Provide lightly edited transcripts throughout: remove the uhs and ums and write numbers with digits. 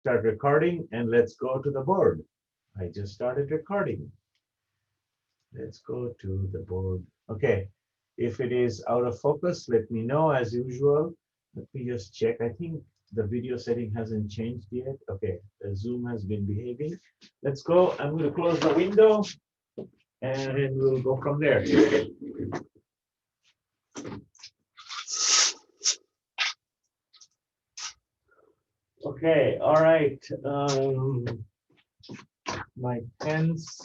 start recording and let's go to the board. I just started recording. Let's go to the board. Okay, if it is out of focus, let me know as usual. Let me just check. I think the video setting hasn't changed yet. Okay, the Zoom has been behaving. Let's go. I'm going to close the window and we'll go from there. Okay, all right. My pens.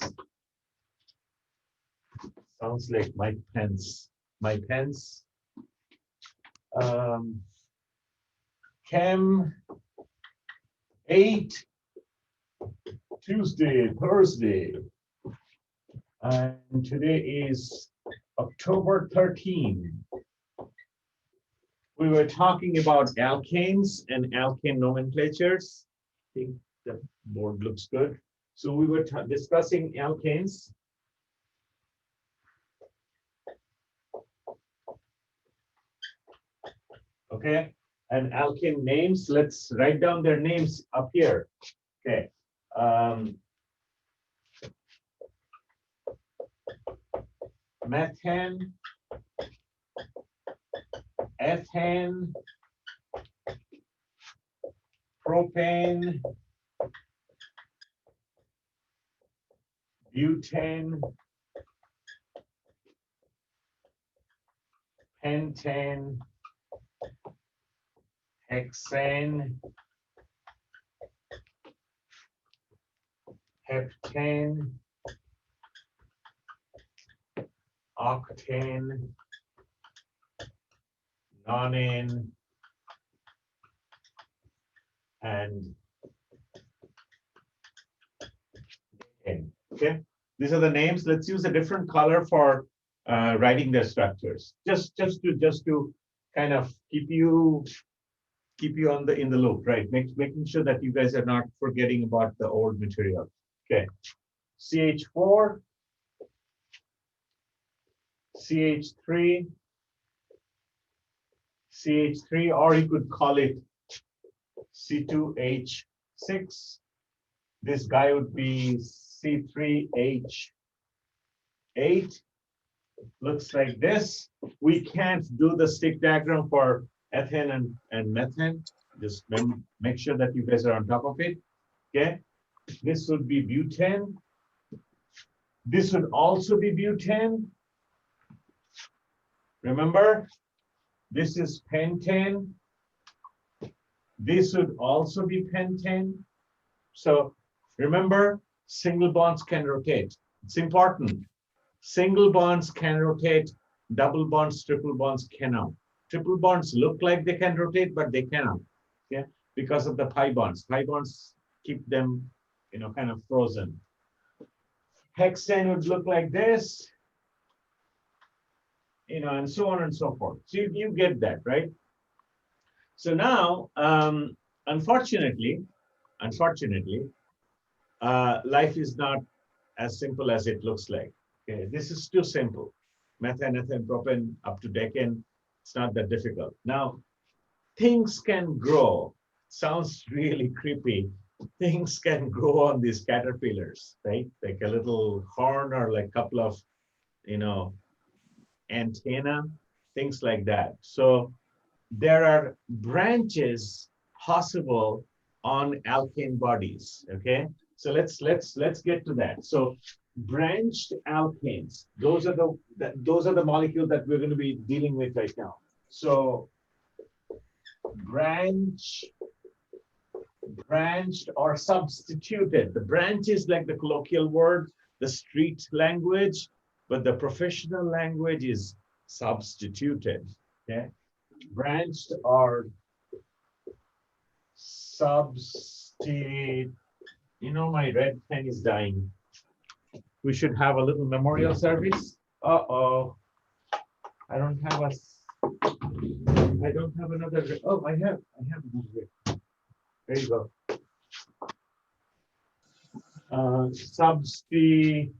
Sounds like Mike Pence. Mike Pence. Chem 8, Tuesday, Thursday. And today is October 13. We were talking about alkanes and alkane nomenclatures. I think the board looks good. So we were discussing alkanes. Okay, and alkane names, let's write down their names up here. Okay. Methane, ethane, propane, butane, pentane, hexane, heptane, octane, nonane, and decane. Okay, these are the names. Let's use a different color for writing their structures. Just to kind of keep you on in the loop, right? Making sure that you guys are not forgetting about the old material. Okay, CH4, CH3, CH3, or you could call it C2H6. This guy would be C3H8. Looks like this. We can't do the stick diagram for ethane and methane. Just make sure that you guys are on top of it. Okay. This would be butane. This would also be butane. Remember, this is pentane. This would also be pentane. So remember, single bonds can rotate. It's important. Single bonds can rotate, double bonds, triple bonds cannot. Triple bonds look like they can rotate, but they cannot. Okay, because of the pi bonds. Pi bonds keep them, kind of frozen. Hexane would look like this, and so on and so forth. So you get that, right? So now, unfortunately, life is not as simple as it looks like. Okay, this is too simple. Methane, ethane, propane, up to decane. It's not that difficult. Now, things can grow. Sounds really creepy. Things can grow on these caterpillars, right? Like a little horn or like a couple of, antenna, things like that. So there are branches possible on alkane bodies. Okay, so let's get to that. So branched alkanes, those are the molecules that we're going to be dealing with right now. So branched or substituted. The branch is like the colloquial word, the street language, but the professional language is substituted. Okay, branched or substitute. My red pen is dying. We should have a little memorial service. Uh-oh. I don't have another. Oh, I have another. There you go. Substituted.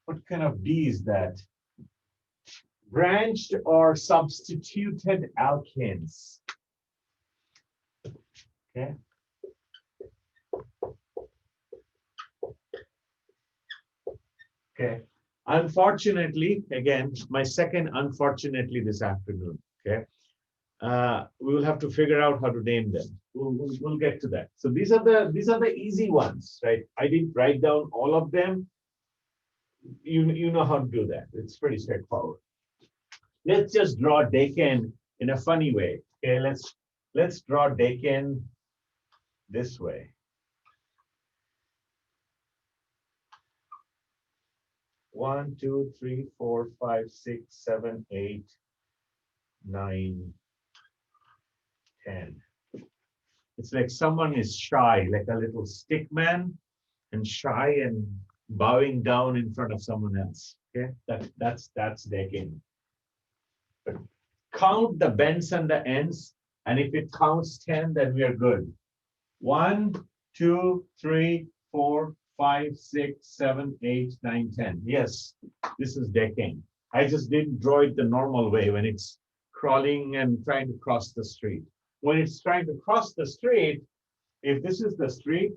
What kind of D is that? Branched or substituted alkanes. Okay. Okay. Unfortunately, again, my second unfortunately this afternoon. Okay. We will have to figure out how to name them. We'll get to that. So these are the easy ones, right? I didn't write down all of them. You know how to do that. It's pretty straightforward. Let's just draw Dakin in a funny way. Okay, let's draw Dakin this way. 1, 2, 3, 4, 5, 6, 7, 8, 9, 10. It's like someone is shy, like a little stick man, and shy and bowing down in front of someone else. Okay, that's Dakin. But count the bends and the ends, and if it counts 10, then we are good. 1, 2, 3, 4, 5, 6, 7, 8, 9, 10. Yes, this is Dakin. I just didn't draw it the normal way when it's crawling and trying to cross the street. When it's trying to cross the street, if this is the street,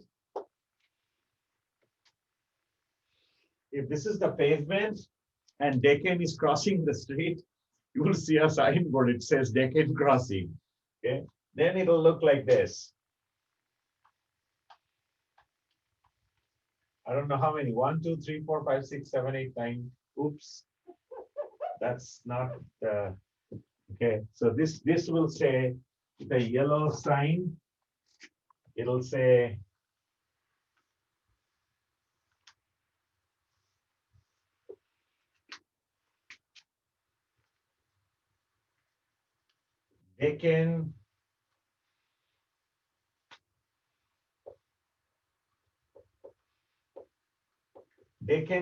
if this is the pavement and Dakin is crossing the street, you will see a signboard. It says Dakin crossing. Okay, then it'll look like this. I don't know how many. 1, 2, 3, 4, 5, 6, 7, 8, 9. Oops, that's not the. Okay, so this will say the yellow sign. It'll say Dakin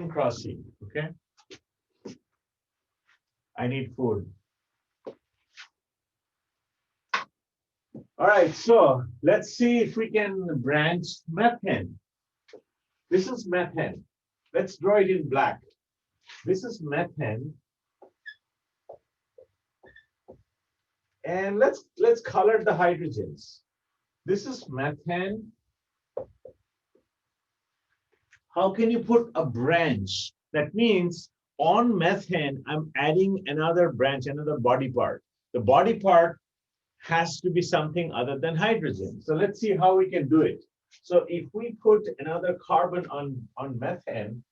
crossing. Okay, I need food. All right, so let's see if we can branch methane. This is methane. Let's draw it in black. This is methane. And let's color the hydrogens. This is methane. How can you put a branch? That means on methane, I'm adding another branch, another body part. The body part has to be something other than hydrogen. So let's see how we can do it. So if we put another carbon on methane,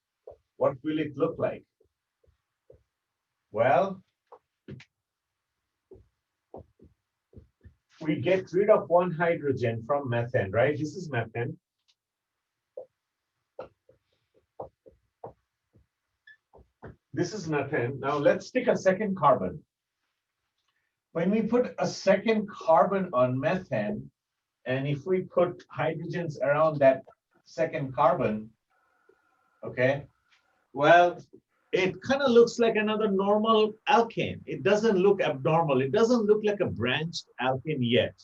what will it look like? Well, we get rid of one hydrogen from methane, right? This is methane. This is methane. Now let's stick a second carbon. When we put a second carbon on methane, and if we put hydrogens around that second carbon, okay, well, it kind of looks like another normal alkane. It doesn't look abnormal. It doesn't look like a branched alkane yet,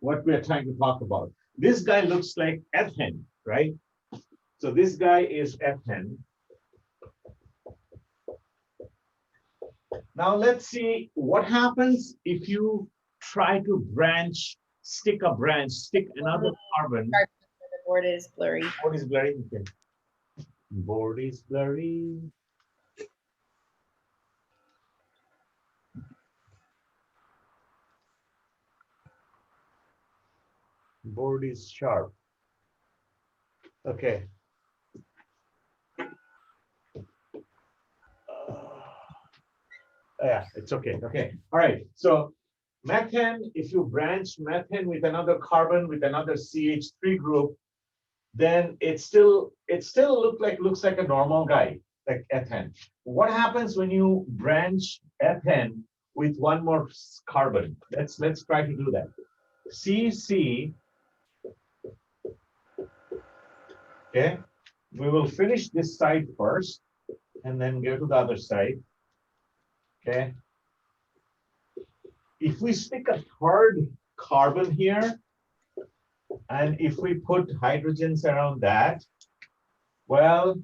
what we're trying to talk about. This guy looks like ethane, right? So this guy is ethane. Now let's see what happens if you try to stick another carbon. The board is blurry. Board is blurry. Okay. Board is blurry. Board is sharp. Okay. Yeah, it's okay. Okay. All right. So methane, if you branch methane with another carbon with another CH3 group, then it still looks like a normal guy, like ethane. What happens when you branch ethane with one more carbon? Let's try to do that. CC. Okay. We will finish this side first and then go to the other side. Okay. If we stick a third carbon here, and if we put hydrogens around that, well,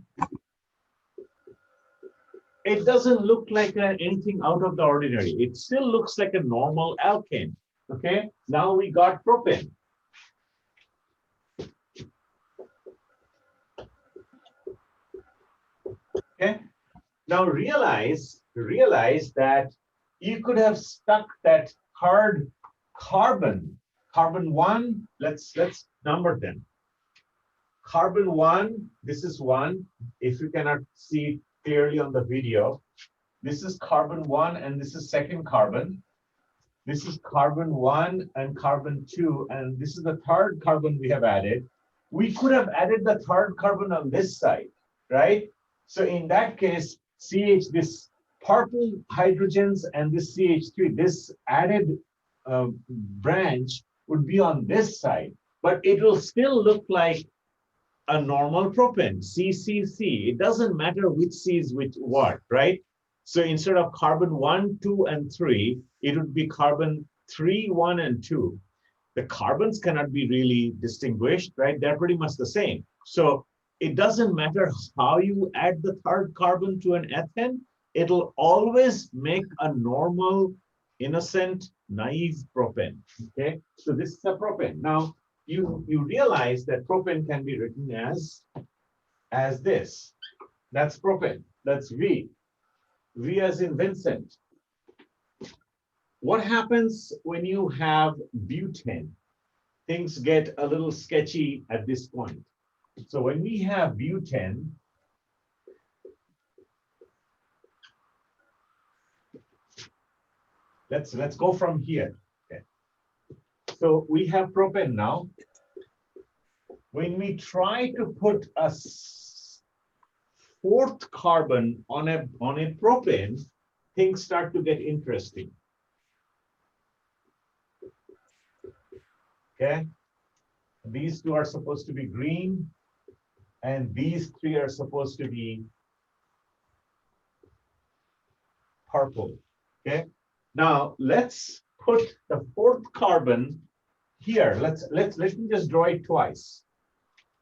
it doesn't look like anything out of the ordinary. It still looks like a normal alkane. Okay, now we got propane. Okay, now realize that you could have stuck that third carbon, carbon 1, let's number them. Carbon 1, this is 1. If you cannot see it clearly on the video, this is carbon 1 and this is second carbon. This is carbon 1 and carbon 2, and this is the third carbon we have added. We could have added the third carbon on this side, right? So in that case, CH, this purple hydrogens and this CH3, this added branch would be on this side, but it will still look like a normal propane, CCC. It doesn't matter which C is which what, right? So instead of carbon 1, 2, and 3, it would be carbon 3, 1, and 2. The carbons cannot be really distinguished, right? They're pretty much the same. So it doesn't matter how you add the third carbon to an ethane, it'll always make a normal, innocent, naive propane, okay? So this is a propane. Now, you realize that propane can be written as this. That's propane, that's V. V as in Vincent. What happens when you have butane? Things get a little sketchy at this point. So when we have butane, let's go from here. Okay. So we have propane now. When we try to put a fourth carbon on a propane, things start to get interesting. Okay, these two are supposed to be green, and these three are supposed to be purple. Okay, now let's put the fourth carbon here. Let me just draw it twice.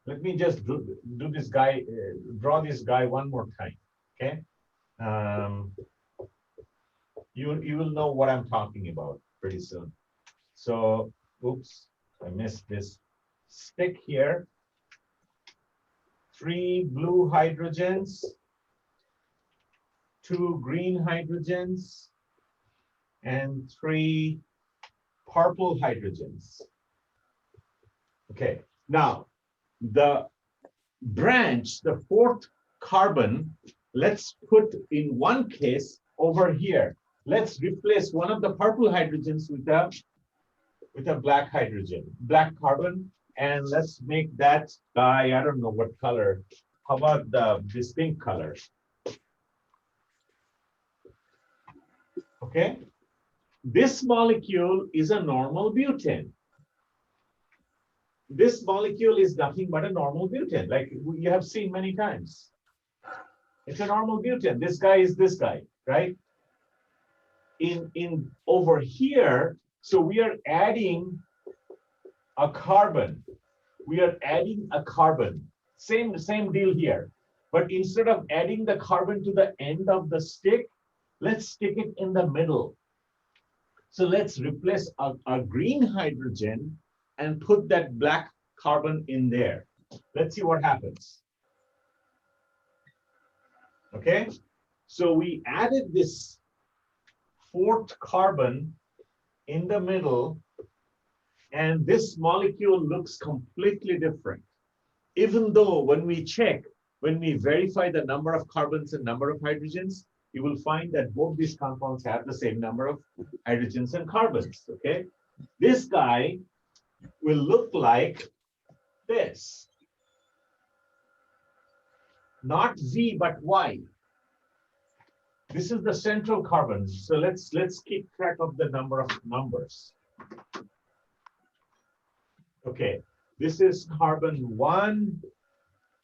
Let me just do this guy, draw this guy one more time. Okay, you will know what I'm talking about pretty soon. So, oops, I missed this stick here. 3 blue hydrogens, 2 green hydrogens, and 3 purple hydrogens. Okay, now the branch, the fourth carbon, let's put in one case over here. Let's replace one of the purple hydrogens with a black hydrogen, black carbon, and let's make that guy, I don't know what color. How about this pink color? Okay, this molecule is a normal butane. This molecule is nothing but a normal butane, like you have seen many times. It's a normal butane. This guy is this guy, right? In over here, so we are adding a carbon. We are adding a carbon. Same deal here. But instead of adding the carbon to the end of the stick, let's stick it in the middle. So let's replace a green hydrogen and put that black carbon in there. Let's see what happens. Okay, so we added this fourth carbon in the middle, and this molecule looks completely different. Even though when we check, when we verify the number of carbons and number of hydrogens, you will find that both these compounds have the same number of hydrogens and carbons, okay? This guy will look like this. Not Z, but Y. This is the central carbon. So let's keep track of the number of numbers. Okay, this is carbon 1,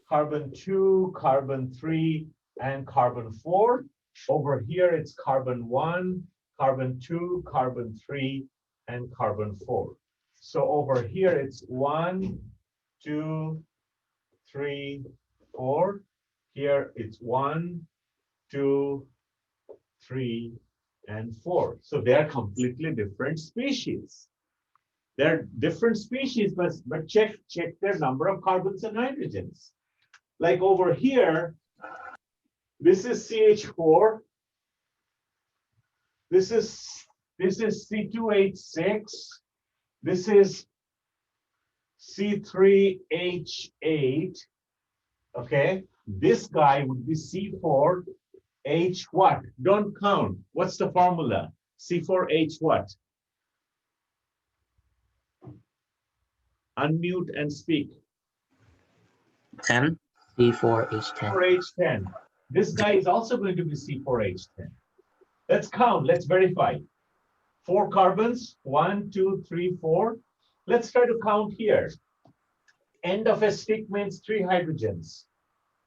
carbon 2, carbon 3, and carbon 4. Over here, it's carbon 1, carbon 2, carbon 3, and carbon 4. So over here, it's 1, 2, 3, 4. Here, it's 1, 2, 3, and 4. So they are completely different species. They're different species, but check their number of carbons and hydrogens. Like over here, this is CH4. This is C2H6. This is C3H8. Okay, this guy would be C4H what? Don't count. What's the formula? C4H what? Unmute and speak. 10. C4H10. C4H10. This guy is also going to be C4H10. Let's count. Let's verify. 4 carbons. 1, 2, 3, 4. Let's try to count here. End of a stick means 3 hydrogens.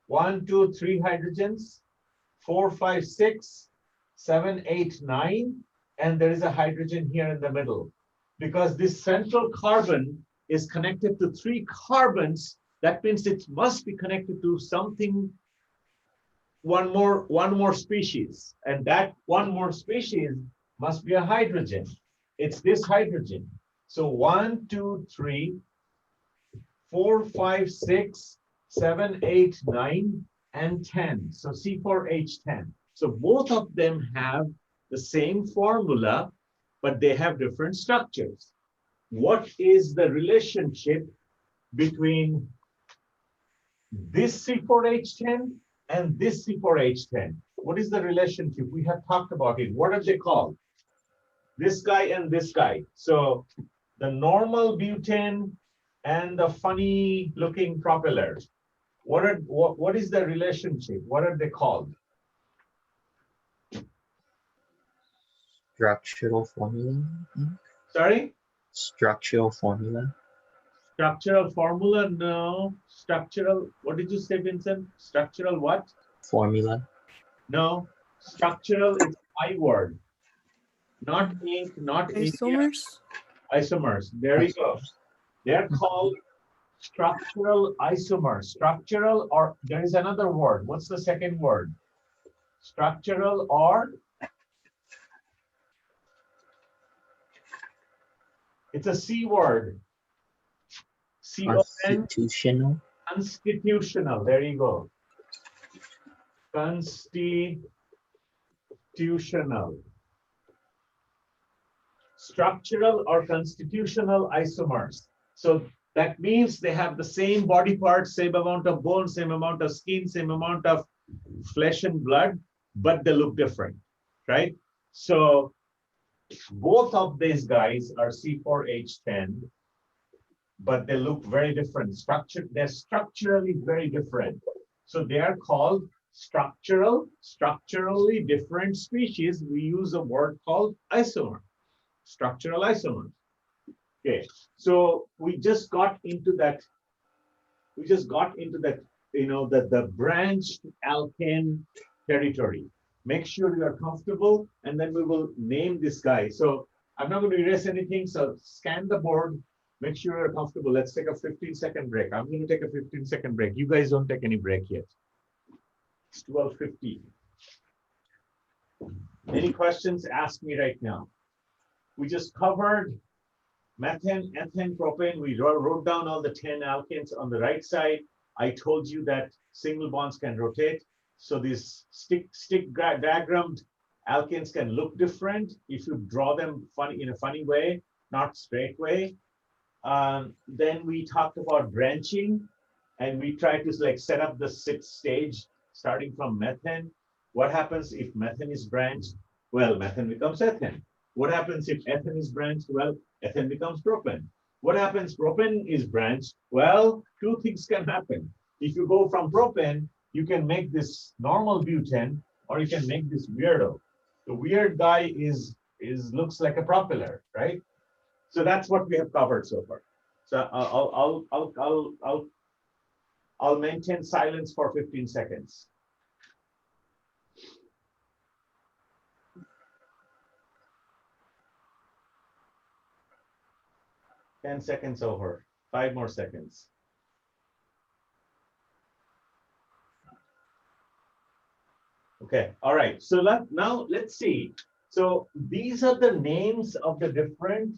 1, 2, 3 hydrogens. 4, 5, 6, 7, 8, 9. And there is a hydrogen here in the middle. Because this central carbon is connected to 3 carbons, that means it must be connected to something, one more species. And that one more species must be a hydrogen. It's this hydrogen. So 1, 2, 3, 4, 5, 6, 7, 8, 9, and 10. So C4H10. So both of them have the same formula, but they have different structures. What is the relationship between this C4H10 and this C4H10? What is the relationship? We have talked about it. What are they called? This guy and this guy. So the normal butane and the funny looking propeller. What is the relationship? What are they called? Structural formula. Sorry? Structural formula. Structural formula? No. Structural, what did you say, Vincent? Structural what? Formula. No. Structural is I word. Not ink, not ink. Isomers? Isomers. There you go. They're called structural isomers. Structural, or there is another word. What's the second word? Structural or? It's a C word. C-O-N. Constitutional. Constitutional. There you go. Constitutional. Structural or constitutional isomers. So that means they have the same body parts, same amount of bone, same amount of skin, same amount of flesh and blood, but they look different, right? So both of these guys are C4H10, but they look very different. They're structurally very different. So they are called structurally different species. We use a word called isomer, structural isomers. Okay, so we just got into that, you know, the branched alkane territory. Make sure you are comfortable, and then we will name this guy. So I'm not going to erase anything, so scan the board, make sure you're comfortable. Let's take a 15-second break. I'm going to take a 15-second break. You guys don't take any break yet. It's 12:50. Any questions, ask me right now. We just covered methane, ethane, propane. We wrote down all the 10 alkanes on the right side. I told you that single bonds can rotate. So these stick diagrammed alkanes can look different if you draw them in a funny way, not straight way. Then we talked about branching, and we tried to like set up the 6th stage starting from methane. What happens if methane is branched? Well, methane becomes ethane. What happens if ethane is branched? Well, ethane becomes propane. What happens propane is branched? Well, 2 things can happen. If you go from propane, you can make this normal butane, or you can make this weirdo. The weird guy looks like a propeller, right? So that's what we have covered so far. So I'll maintain silence for 15 seconds. Ten seconds over. 5 more seconds. Okay, all right. So now let's see. So these are the names of the different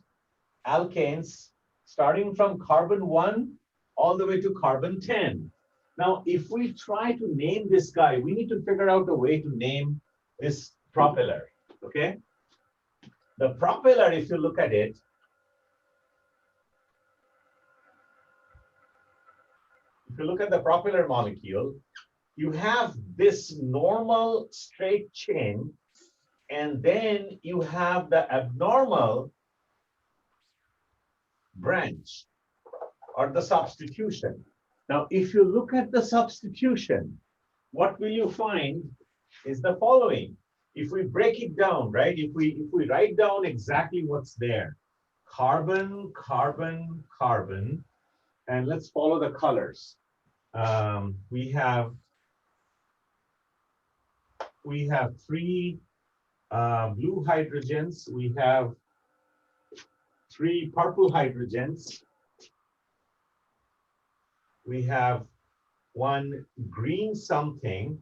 alkanes starting from carbon 1 all the way to carbon 10. Now, if we try to name this guy, we need to figure out a way to name this propeller, okay? The propeller, if you look at it, if you look at the propeller molecule, you have this normal straight chain, and then you have the abnormal branch or the substitution. Now, if you look at the substitution, what will you find is the following. If we break it down, right? If we write down exactly what's there, carbon, carbon, carbon, and let's follow the colors. We have 3 blue hydrogens. We have 3 purple hydrogens. We have 1 green something.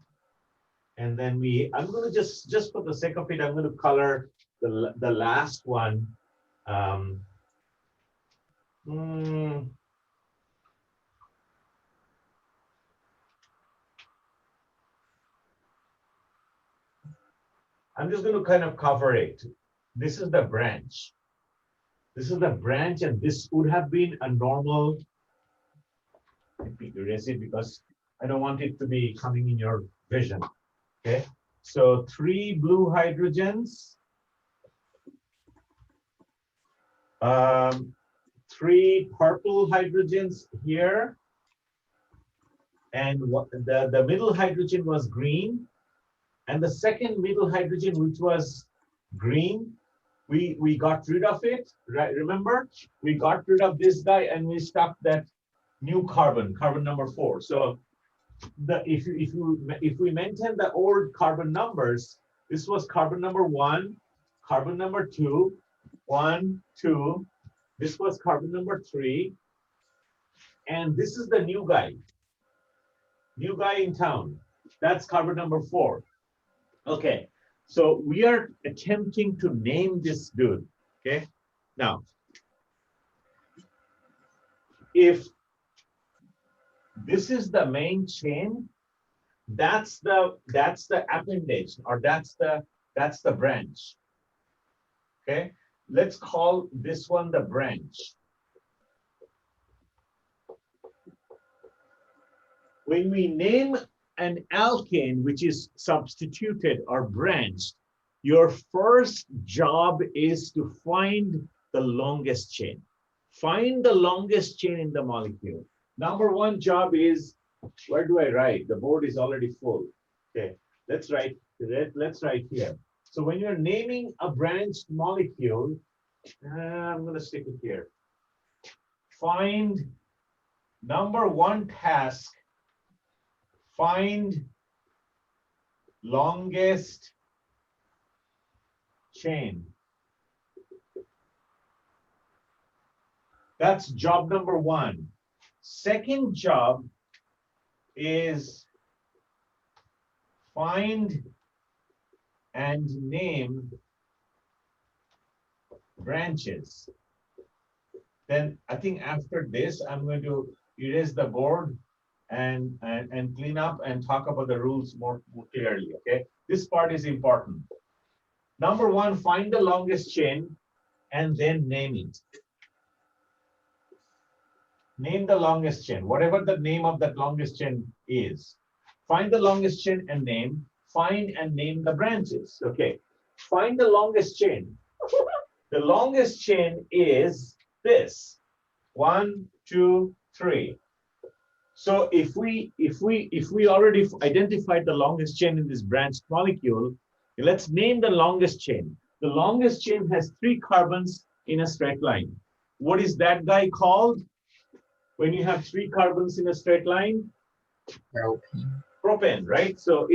And then I'm going to just for the sake of it, I'm going to color the last one. I'm just going to kind of cover it. This is the branch. This is the branch, and this would have been a normal. Let me erase it because I don't want it to be coming in your vision. Okay, so 3 blue hydrogens, 3 purple hydrogens here, and the middle hydrogen was green, and the second middle hydrogen, which was green, we got rid of it, right? Remember, we got rid of this guy and we stuck that new carbon number 4. So if we maintain the old carbon numbers, this was carbon number 1, carbon number 2, 1, 2. This was carbon number 3, and this is the new guy in town. That's carbon number 4. Okay, so we are attempting to name this dude. Okay, now if this is the main chain, that's the appendage, or that's the branch. Okay, let's call this one the branch. When we name an alkane which is substituted or branched, your first job is to find the longest chain. Find the longest chain in the molecule. Number 1 job is, where do I write? The board is already full. Okay, let's write here. So when you're naming a branched molecule, I'm going to stick it here. Find number 1 task. Find longest chain. That's job number 1. Second job is find and name branches. Then I think after this, I'm going to erase the board and clean up and talk about the rules more clearly, okay? This part is important. Number 1, find the longest chain and then name it. Name the longest chain, whatever the name of that longest chain is. Find the longest chain and name. Find and name the branches. Okay, find the longest chain. The longest chain is this. 1, 2, 3. So if we already identified the longest chain in this branched molecule, let's name the longest chain. The longest chain has 3 carbons in a straight line. What is that guy called? When you have 3 carbons in a straight line? Propane. Propane, right? So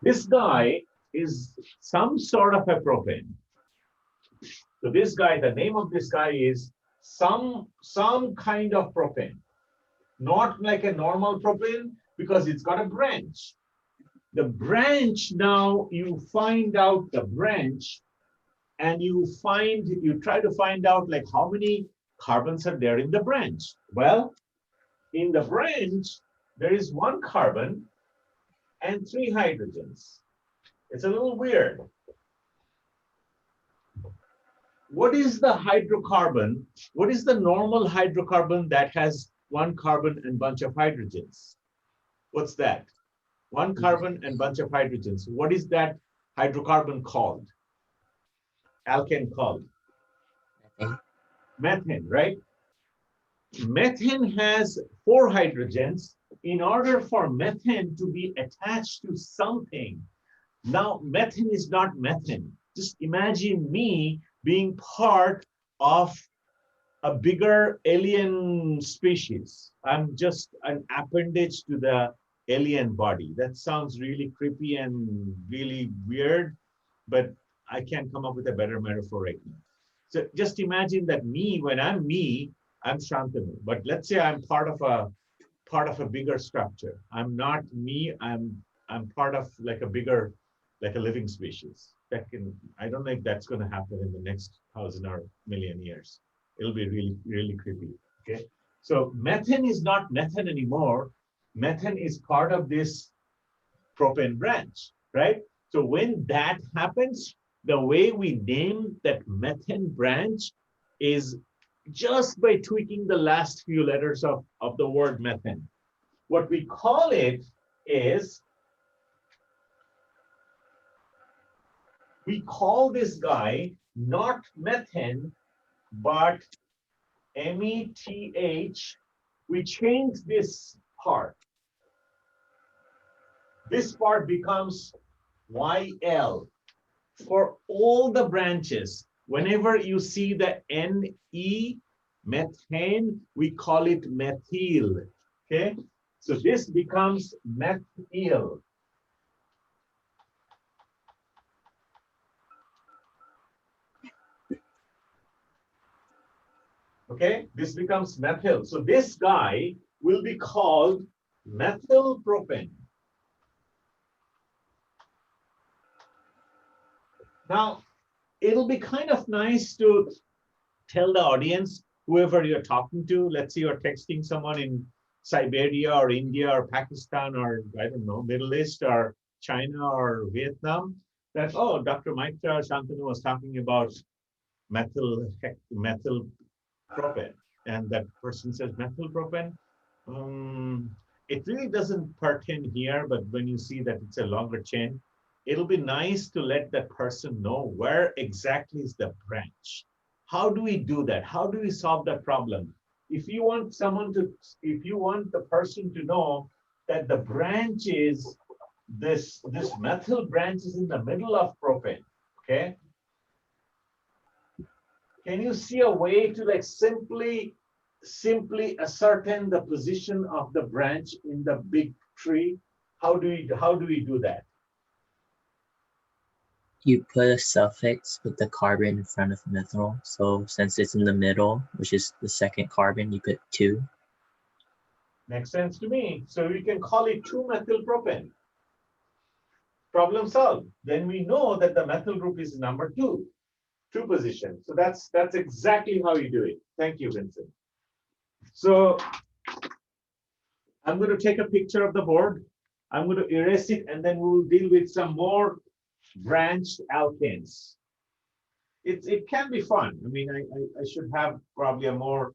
this guy is some sort of a propane. So this guy, the name of this guy is some kind of propane. Not like a normal propane, because it's got a branch. The branch, now you find out the branch, and you try to find out like how many carbons are there in the branch. Well, in the branch, there is 1 carbon and 3 hydrogens. It's a little weird. What is the hydrocarbon? What is the normal hydrocarbon that has 1 carbon and bunch of hydrogens? What's that? 1 carbon and bunch of hydrogens. What is that hydrocarbon called? Alkane called? Methane. Methane, right? Methane has 4 hydrogens. In order for methane to be attached to something, now methane is not methane. Just imagine me being part of a bigger alien species. I'm just an appendage to the alien body. That sounds really creepy and really weird, but I can't come up with a better metaphor right now. So just imagine that me, when I'm me, I'm Shantanu. But let's say I'm part of a bigger structure. I'm not me. I'm part of like a bigger, like a living species. I don't know if that's going to happen in the next 1,000 or million years. It'll be really, really creepy. Okay. So methane is not methane anymore. Methane is part of this propane branch, right? So when that happens, the way we name that methane branch is just by tweaking the last few letters of the word methane. What we call it is, we call this guy not methane, but METH. We change this part. This part becomes YL. For all the branches, whenever you see the NE, methane, we call it methyl. Okay, so this becomes methyl. Okay, this becomes methyl. So this guy will be called methylpropane. Now, it'll be kind of nice to tell the audience, whoever you're talking to, let's say you're texting someone in Siberia or India or Pakistan or, I don't know, Middle East or China or Vietnam, that, oh, Dr. Maitra Shantanu was talking about methylpropane. And that person says methylpropane. It really doesn't pertain here, but when you see that it's a longer chain, it'll be nice to let that person know where exactly is the branch. How do we do that? How do we solve that problem? If you want the person to know that the branch is this methyl branch is in the middle of propane, okay? Can you see a way to like simply ascertain the position of the branch in the big tree? How do we do that? You put a suffix with the carbon in front of methyl. So since it's in the middle, which is the second carbon, you put 2. Makes sense to me. So we can call it 2-methylpropane. Problem solved. Then we know that the methyl group is number 2 position. So that's exactly how you do it. Thank you, Vincent. So I'm going to take a picture of the board. I'm going to erase it, and then we'll deal with some more branched alkanes. It can be fun. I mean, I should have probably a more,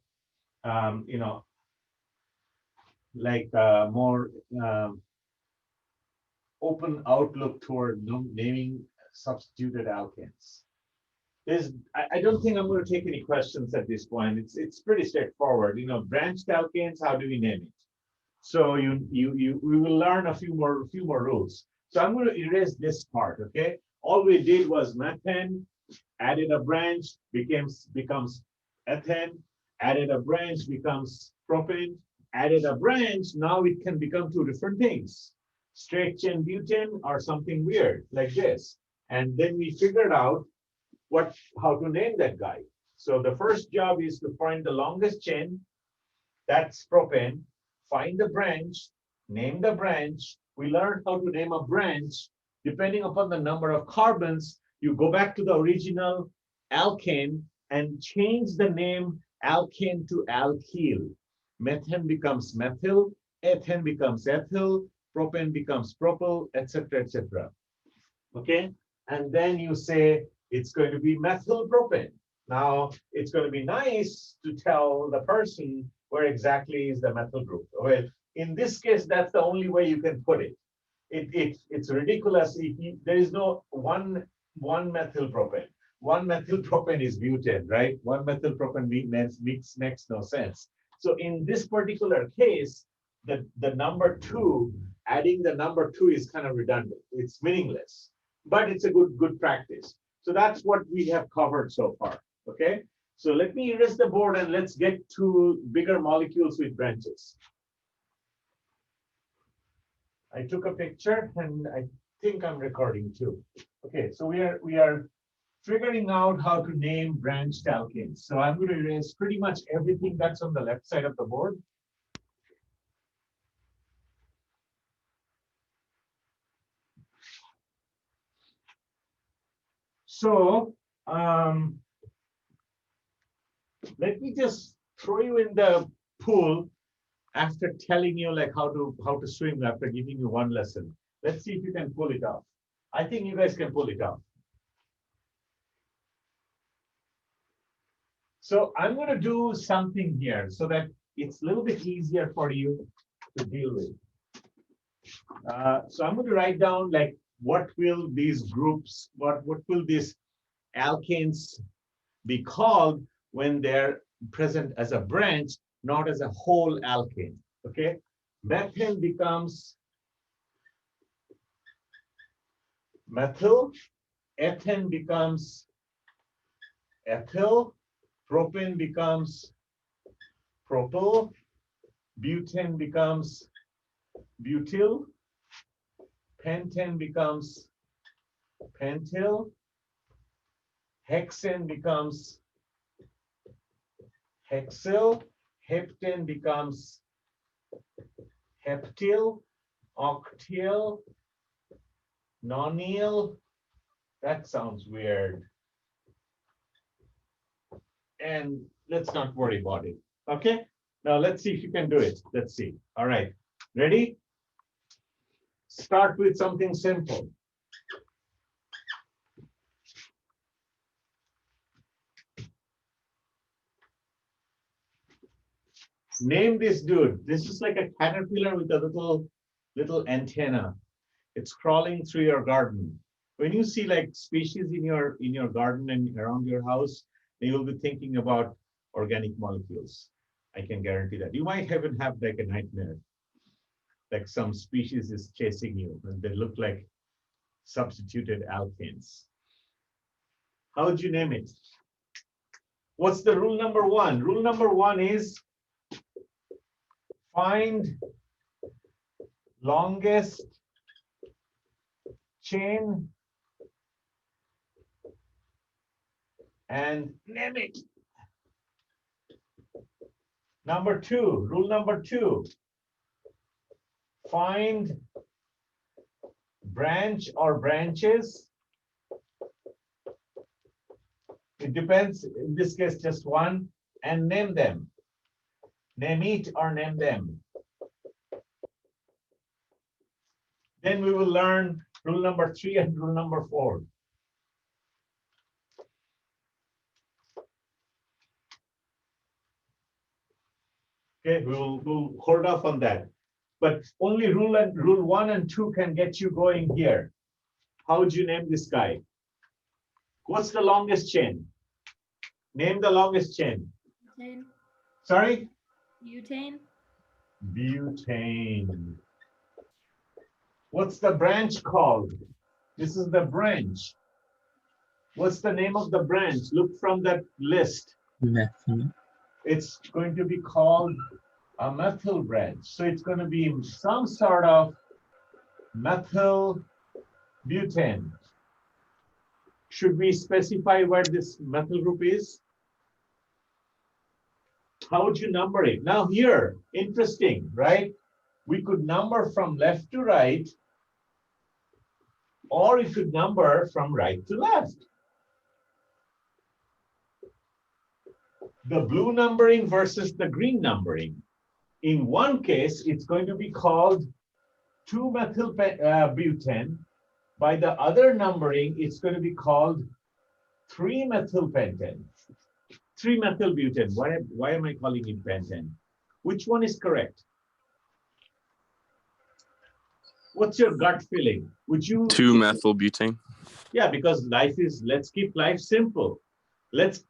more open outlook toward naming substituted alkanes. I don't think I'm going to take any questions at this point. It's pretty straightforward. Branched alkanes, how do we name it? So we will learn a few more rules. So I'm going to erase this part, okay? All we did was methane, added a branch, becomes ethane, added a branch, becomes propane, added a branch, now it can become 2 different things. Straight chain butane or something weird like this. And then we figured out how to name that guy. So the first job is to find the longest chain, that's propane, find the branch, name the branch, we learned how to name a branch. Depending upon the number of carbons, you go back to the original alkane and change the name alkane to alkyl. Methane becomes methyl, ethane becomes ethyl, propane becomes propyl, etc., etc. Okay, and then you say it's going to be methylpropane. Now, it's going to be nice to tell the person where exactly is the methyl group. Well, in this case, that's the only way you can put it. It's ridiculous if there is no one methylpropane. One methylpropane is butane, right? One methylpropane makes no sense. So in this particular case, the number 2, adding the number 2 is kind of redundant. It's meaningless, but it's a good practice. So that's what we have covered so far. Okay, so let me erase the board and let's get to bigger molecules with branches. I took a picture and I think I'm recording too. Okay, so we are figuring out how to name branched alkanes. So I'm going to erase pretty much everything that's on the left side of the board. So let me just throw you in the pool after telling you like how to swim, after giving you one lesson. Let's see if you can pull it off. I think you guys can pull it off. So I'm going to do something here so that it's a little bit easier for you to deal with. So I'm going to write down like what will these groups, what will these alkanes be called when they're present as a branch, not as a whole alkane. Okay, methane becomes methyl, ethane becomes ethyl, propane becomes propyl, butane becomes butyl, pentane becomes pentyl, hexane becomes hexyl, heptane becomes heptyl, octyl, nonyl. That sounds weird. And let's not worry about it. Okay, now let's see if you can do it. Let's see. All right, ready? Start with something simple. Name this dude. This is like a caterpillar with a little antenna. It's crawling through your garden. When you see like species in your garden and around your house, then you'll be thinking about organic molecules. I can guarantee that. You might even have like a nightmare, like some species is chasing you and they look like substituted alkanes. How would you name it? What's the rule number 1? Rule number 1 is find longest chain and name it. Number 2, rule number 2, find branch or branches. It depends, in this case, just one, and name them. Name it or name them. Then we will learn rule number 3 and rule number 4. Okay, we'll hold off on that. But only rule 1 and 2 can get you going here. How would you name this guy? What's the longest chain? Name the longest chain. Butane. Sorry? Butane. Butane. What's the branch called? This is the branch. What's the name of the branch? Look from that list. Methyl. It's going to be called a methyl branch. So it's going to be some sort of methyl butane. Should we specify where this methyl group is? How would you number it? Now here, interesting, right? we could number from left to right, or we could number from right to left. The blue numbering versus the green numbering. In one case, it's going to be called 2-methylbutane. By the other numbering, it's going to be called 3-methylpentane. 3-methylbutane. Why am I calling it pentane? Which one is correct? What's your gut feeling? Would you 2-methylbutane? Yeah, because life is, let's keep life simple. Let's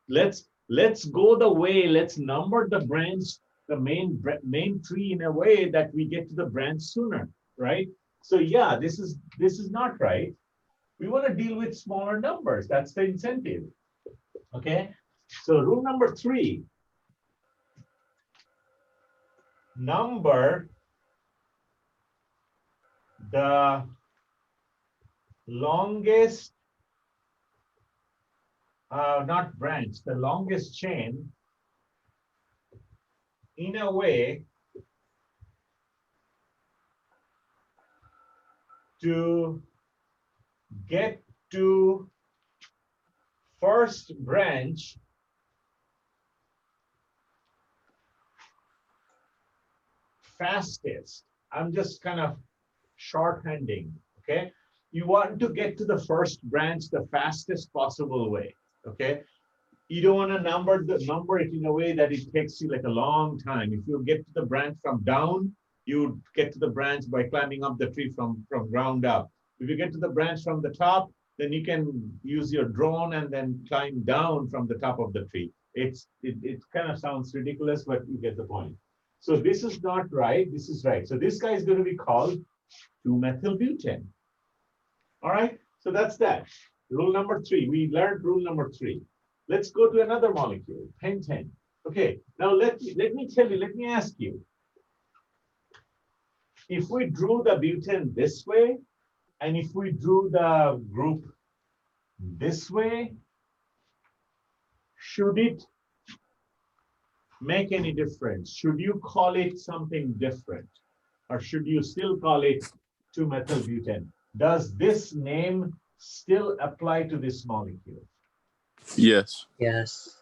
go the way, let's number the branch, the main tree in a way that we get to the branch sooner, right? So yeah, this is not right. We want to deal with smaller numbers. That's the incentive. Okay. So rule number 3, number the longest, not branch, the longest chain in a way to get to first branch fastest. I'm just kind of shorthanding, okay? You want to get to the first branch the fastest possible way, okay? You don't want to number it in a way that it takes you like a long time. If you get to the branch from down, you get to the branch by climbing up the tree from ground up. If you get to the branch from the top, then you can use your drone and then climb down from the top of the tree. It kind of sounds ridiculous, but you get the point. So this is not right, this is right. So this guy is going to be called 2-methylbutane. All right, so that's that. Rule number 3, we learned rule number 3. Let's go to another molecule, pentane. Okay, now let me ask you, if we drew the butane this way, and if we drew the group this way, should it make any difference? Should you call it something different? Or should you still call it 2-methylbutane? Does this name still apply to this molecule? Yes. Yes.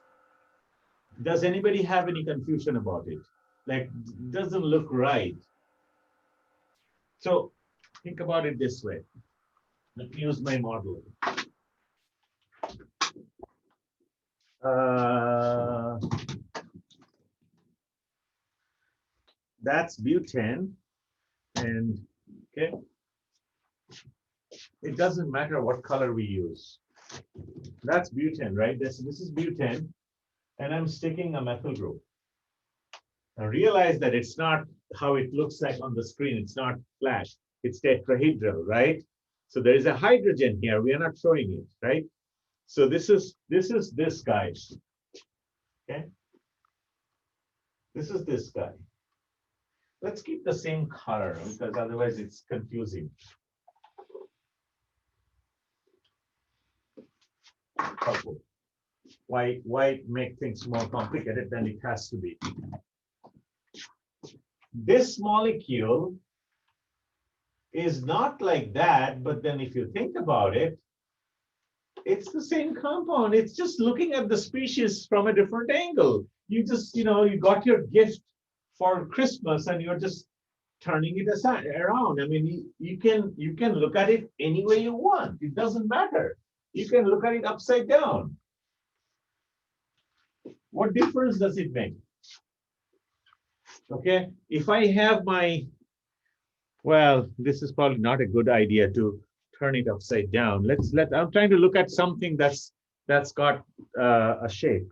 Does anybody have any confusion about it? Like, doesn't look right. So think about it this way. Let me use my model. That's butane, and okay, it doesn't matter what color we use. That's butane, right? This is butane, and I'm sticking a methyl group. Now realize that it's not how it looks like on the screen. It's not flash. It's tetrahedral, right? So there is a hydrogen here. We are not showing it, right? So this is this guy. Okay. This is this guy. Let's keep the same color because otherwise it's confusing. Purple. Why make things more complicated than it has to be? This molecule is not like that, but then if you think about it, it's the same compound. It's just looking at the species from a different angle. You just, you got your gift for Christmas and you're just turning it around. I mean, you can look at it any way you want. It doesn't matter. You can look at it upside down. What difference does it make? Okay, if I have well, this is probably not a good idea to turn it upside down. I'm trying to look at something that's got a shape.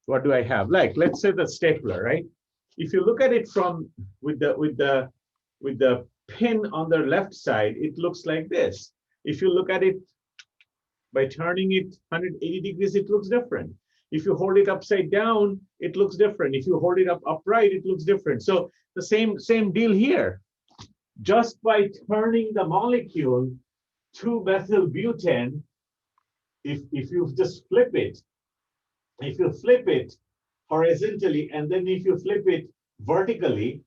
What do I have? Like, let's say the stapler, right? If you look at it from with the pin on the left side, it looks like this. If you look at it by turning it 180 degrees, it looks different. If you hold it upside down, it looks different. If you hold it upright, it looks different. So the same deal here. Just by turning the molecule 2-methylbutane, if you just flip it, if you flip it horizontally, and then if you flip it vertically,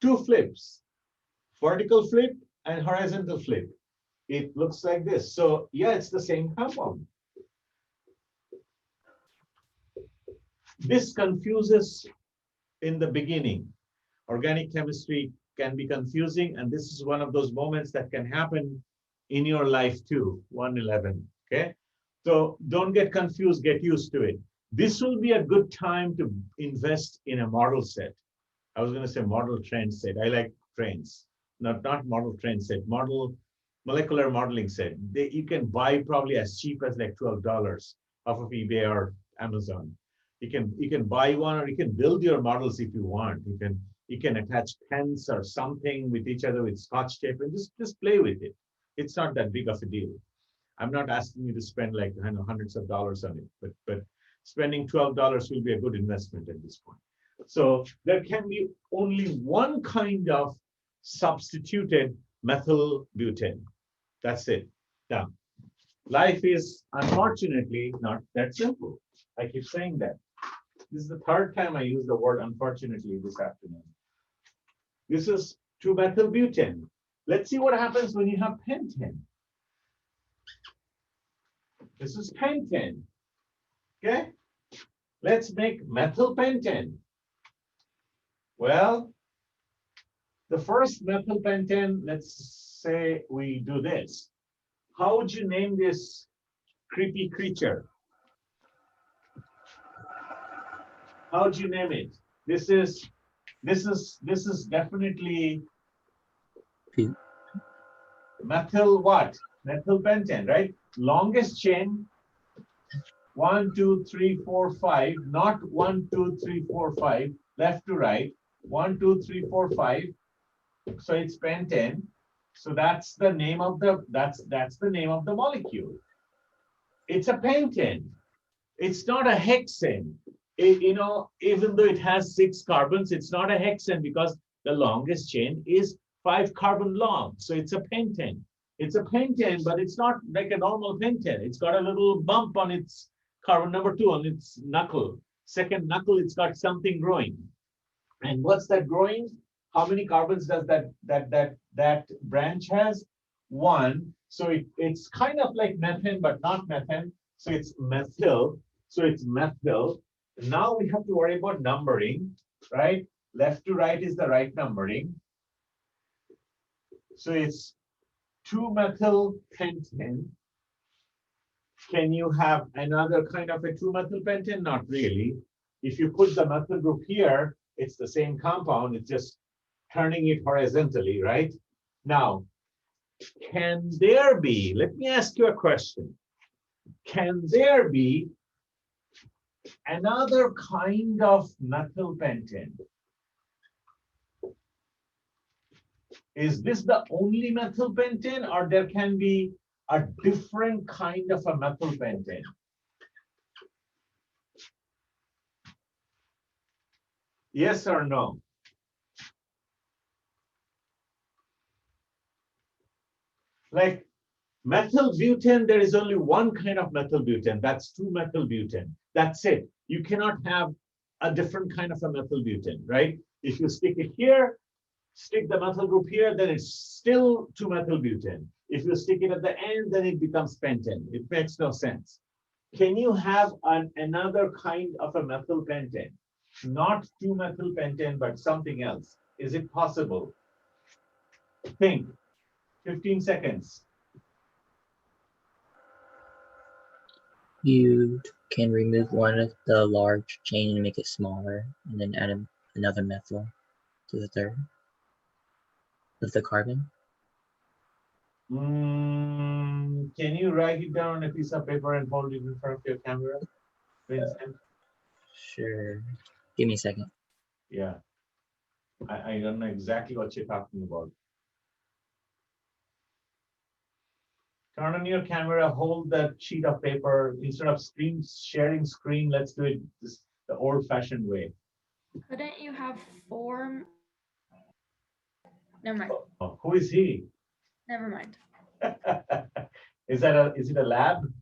two flips, vertical flip and horizontal flip. It looks like this. So yeah, it's the same compound. This confuses in the beginning. Organic chemistry can be confusing, and this is one of those moments that can happen in your life too, 111, okay? So don't get confused, get used to it. This will be a good time to invest in a model set. I was gonna say model train set. I like trains, not model train set, model molecular modeling set. You can buy probably as cheap as like $12 off of eBay or Amazon. You can buy one, or you can build your models if you want. You can attach pens or something with each other with Scotch tape and just play with it. It's not that big of a deal. I'm not asking you to spend like hundreds of dollars on it, but spending $12 will be a good investment at this point. So there can be only one kind of substituted methyl butane. That's it. Now, life is unfortunately not that simple. I keep saying that. This is the third time I use the word unfortunately this afternoon. This is 2-methylbutane. Let's see what happens when you have pentane. This is pentane. Okay? Let's make methylpentane. Well, the first methylpentane, let's say we do this. How would you name this creepy creature? How would you name it? This is definitely methyl what? Methylpentane, right? Longest chain, 1, 2, 3, 4, 5, not 1, 2, 3, 4, 5, left to right, 1, 2, 3, 4, 5. So it's pentane. So that's the name of the molecule. It's a pentane. It's not a hexane. Even though it has 6 carbons, it's not a hexane because the longest chain is 5 carbon long. So it's a pentane. It's a pentane, but it's not like a normal pentane. It's got a little bump on its carbon number 2 on its knuckle. Second knuckle, it's got something growing. And what's that growing? How many carbons does that branch has? 1. So it's kind of like methane, but not methane. So it's methyl. So it's methyl. Now we have to worry about numbering, right? Left to right is the right numbering. So it's 2-methylpentane. Can you have another kind of a 2-methylpentane? Not really. If you put the methyl group here, it's the same compound. It's just turning it horizontally, right? Now, can there be, let me ask you a question. Can there be another kind of methylpentane? Is this the only methylpentane, or there can be a different kind of a methylpentane? Yes or no? Like methylbutane, there is only one kind of methylbutane. That's 2-methylbutane. That's it. You cannot have a different kind of a methylbutane, right? If you stick it here, stick the methyl group here, then it's still 2-methylbutane. If you stick it at the end, then it becomes pentane. It makes no sense. Can you have another kind of a methylpentane? Not 2-methylpentane, but something else. Is it possible? Think. 15 seconds. You can remove one of the large chain and make it smaller, and then add another methyl to the third of the carbon. Can you write it down on a piece of paper and hold it in front of your camera, Vincent? Sure. Give me a second. Yeah. I don't know exactly what you're talking about. Turn on your camera, hold that sheet of paper. Instead of sharing screen, let's do it the old-fashioned way. Couldn't you have 4? Never mind. Oh, who is he? Never mind. Is it a lab?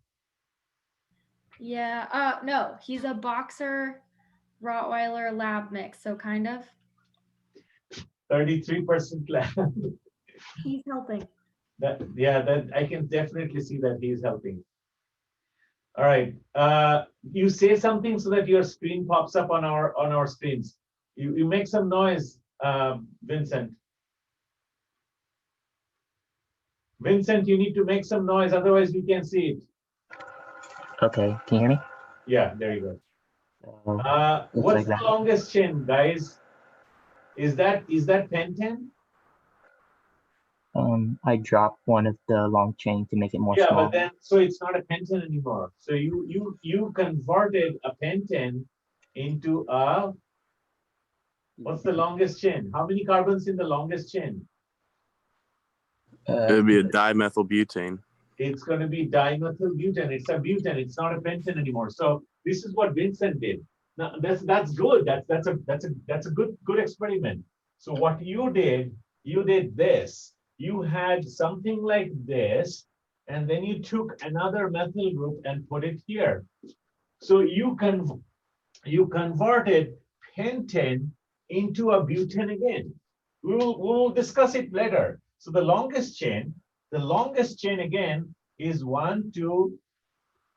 Yeah. No, he's a boxer Rottweiler lab mix. So kind of. 33% land. He's helping. That I can definitely see that he's helping. All right. You say something so that your screen pops up on our screens. You make some noise, Vincent. Vincent, you need to make some noise, otherwise we can't see it. Okay, can you hear me? Yeah, there you go. Looks What's like the that. longest chain, guys? Is that pen 10? I dropped one of the long chain to make it more Yeah, small. but then so it's not a pen 10 anymore. So you converted a pen 10 into a, what's the longest chain? How many carbons in the longest chain? It'd be a dimethylbutane. It's going to be dimethylbutane. It's a butane. It's not a pentane anymore. So this is what Vincent did. Now that's good. That's a good experiment. So what you did this. You had something like this, and then you took another methyl group and put it here. So you converted pentane into a butane again. We'll discuss it later. So the longest chain again is 1, 2,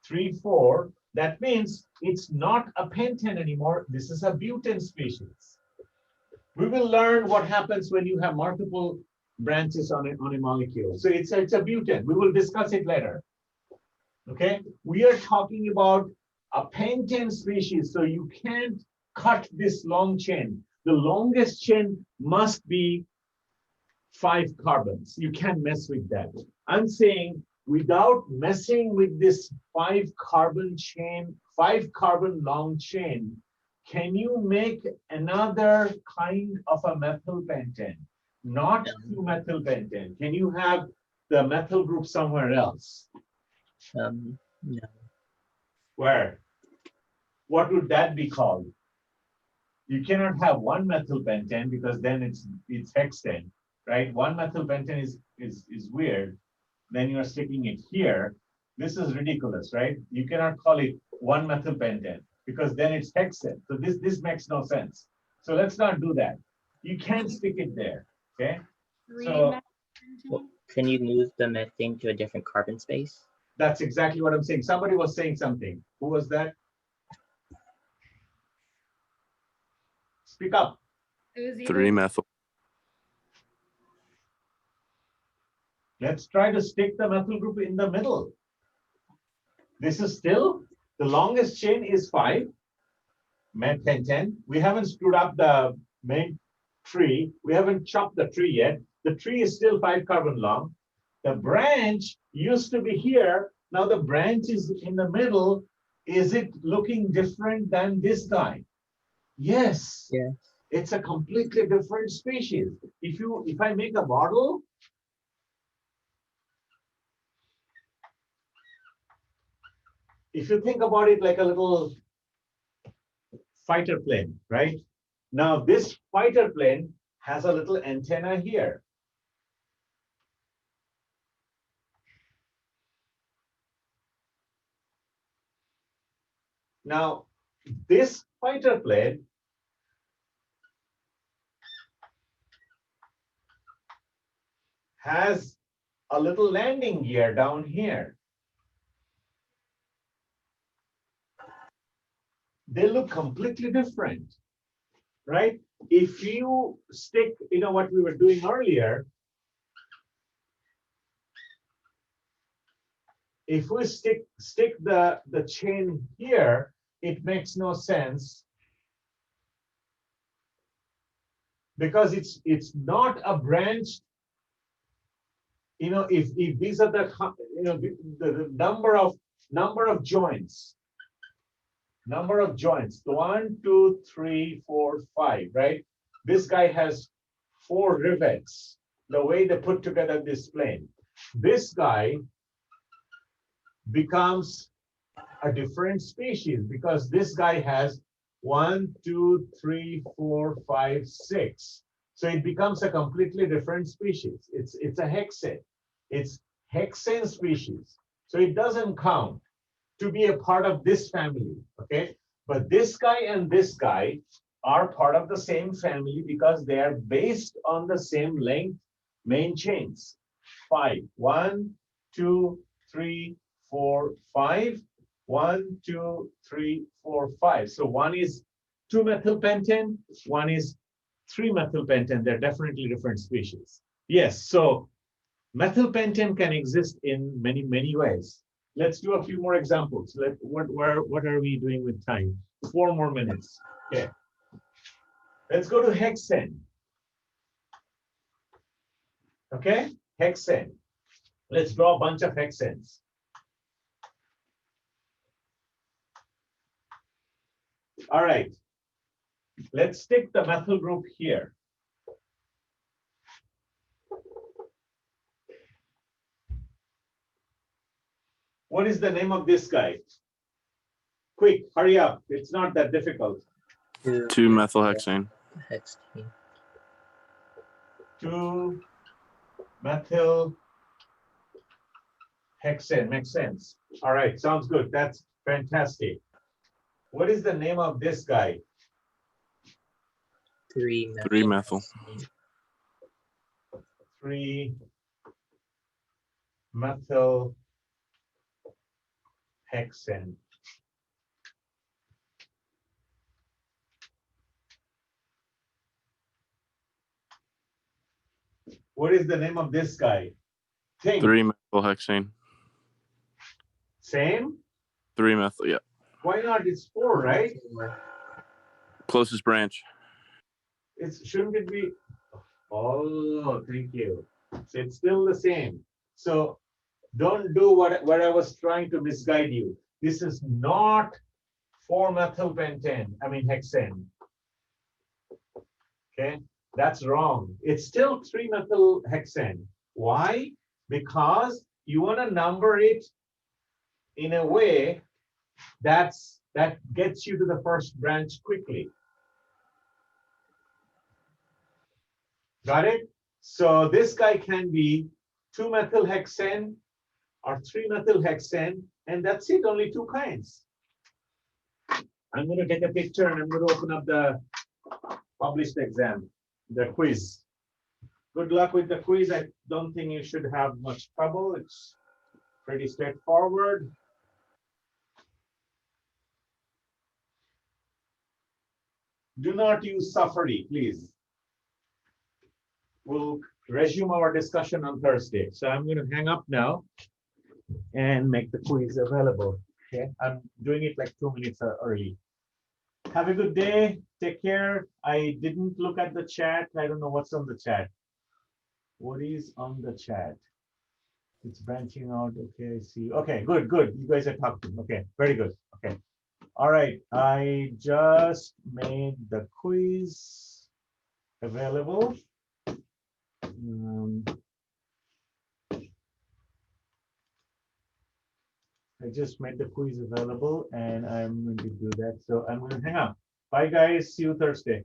3, 4. That means it's not a pentane anymore. This is a butane species. We will learn what happens when you have multiple branches on a molecule. So it's a butane. We will discuss it later. Okay, we are talking about a pentane species, so you can't cut this long chain. The longest chain must be 5 carbons. You can't mess with that. I'm saying without messing with this 5 carbon chain, 5 carbon long chain, can you make another kind of a methylpentane? Not 2-methylpentane. Can you have the methyl group somewhere else? No. Where? What would that be called? You cannot have 1-methylpentane because then it's hexane, right? 1-methylpentane is weird. Then you are sticking it here. This is ridiculous, right? You cannot call it 1-methylpentane because then it's hexane. So this makes no sense. So let's not do that. You can't stick it there. Okay. So Well, can you move the methane to a different carbon space? that's exactly what I'm saying. Somebody was saying something. Who was that? Speak up. It was either 3-methyl. Let's try to stick the methyl group in the middle. This is still, the longest chain is 5, pentane. We haven't screwed up the main tree. We haven't chopped the tree yet. The tree is still 5 carbon long. The branch used to be here. Now the branch is in the middle. Is it looking different than this guy? Yes. Yeah. It's a completely different species. If I make a model, if you think about it like a little fighter plane, right? Now this fighter plane has a little antenna here. Now this fighter plane has a little landing gear down here. They look completely different, right? If you stick, what we were doing earlier, if we stick the chain here, it makes no sense because it's not a branch. If these are the number of joints. Number of joints, 1, 2, 3, 4, 5, right? This guy has 4 rivets, the way they put together this plane. This guy becomes a different species because this guy has 1, 2, 3, 4, 5, 6. So it becomes a completely different species. It's a hexane. It's hexane species. So it doesn't count to be a part of this family, okay? But this guy and this guy are part of the same family because they are based on the same length main chains. 5. 1, 2, 3, 4, 5. 1, 2, 3, 4, 5. So one is 2-methylpentane, one is 3-methylpentane. They're definitely different species. Yes, so methylpentane can exist in many, many ways. Let's do a few more examples. What are we doing with time? 4 more minutes. Okay. Let's go to hexane. Okay, hexane. Let's draw a bunch of hexanes. All right. Let's stick the methyl group here. What is the name of this guy? Quick, hurry up. It's not that difficult. 2-methylhexane. Hexane. 2-methylhexane. Makes sense. All right, sounds good. That's fantastic. What is the name of this guy? 3-methyl. 3-methylhexane. What is the name of this guy? Think. 3-methylhexane. Same? 3-methyl, yeah. Why not? It's 4, right? Closest branch. Shouldn't it be? Oh, thank you. So it's still the same. So don't do what I was trying to misguide you. This is not 4-methylpentane, I mean hexane. Okay, that's wrong. It's still 3-methylhexane. Why? Because you want to number it in a way that gets you to the first branch quickly. Got it? So this guy can be 2-methylhexane or 3-methylhexane, and that's it, only 2 kinds. I'm going to take a picture and I'm going to open up the published exam, the quiz. Good luck with the quiz. I don't think you should have much trouble. It's pretty straightforward. Do not use Safari, please. We'll resume our discussion on Thursday. So I'm going to hang up now and make the quiz available. Okay, I'm doing it like 2 minutes early. Have a good day. Take care. I didn't look at the chat. I don't know what's on the chat. What is on the chat? It's branching out. Okay, I see. Okay, good, good. You guys are talking. Okay, very good. Okay. All right. I just made the quiz available. I just made the quiz available and I'm going to do that. So I'm going to hang up. Bye, guys. See you Thursday.